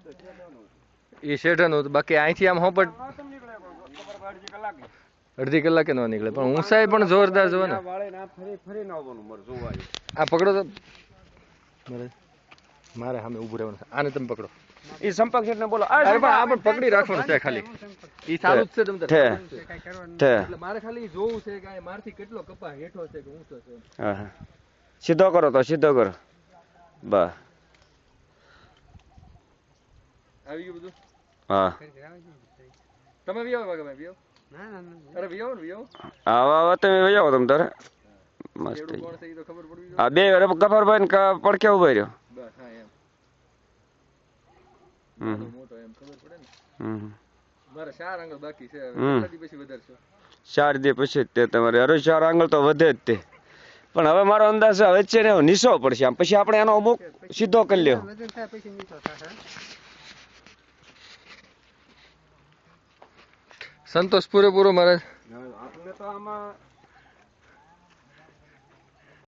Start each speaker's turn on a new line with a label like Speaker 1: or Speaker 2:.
Speaker 1: એ શેઠનું હતું. બાકી અહીંથી આમ હોપટ અડધી કલાકે ન નીકળે, પણ ઊંચાઈ પણ જોરદાર જોવે ને. આ પકડો તો મારે સામે ઉભું રહેવાનું. આને તમે પકડો.
Speaker 2: એ સંપર્ક શેઠને બોલો.
Speaker 1: અરે પણ આ પણ પકડી રાખવાનું છે ખાલી. ઈ ચાલુ જ છે તમ એટલે મારે ખાલી જોવું છે કે મારથી કેટલો કપા હેઠો છે કે ઊંચો છે.
Speaker 2: હા સીધો કરો તો સીધો કરો. બસ
Speaker 1: આવી ગયું બધું.
Speaker 2: હા
Speaker 1: તમે વિયો વાગે ભાઈ વિયો. અરે વિયો ને વિયો.
Speaker 2: આવા તમે વજાવો તમે તારે મસ્ત.
Speaker 1: કોણ છે ઈ તો ખબર પડવી જોઈએ.
Speaker 2: આ બે ગફરભાઈ ને પડકે ઉભા રહ્યો.
Speaker 1: બસ હા એમ. મોટો એમ ખબર પડે ને. મારે 4 આંગળ બાકી છે. હવે કેટલા દી પછી વધારશો? 4
Speaker 2: દી પછી જ તે તમારે. અરે 4 આંગળ તો વધે જ તે. પણ હવે મારો અંદાજ છે વચ્ચે ને નીસો પડશે આમ, પછી આપણે એનો અમુક સીધો કરી લ્યો.
Speaker 1: સંતોષ પૂરેપૂરો મારે.
Speaker 2: આપણે તો આમાં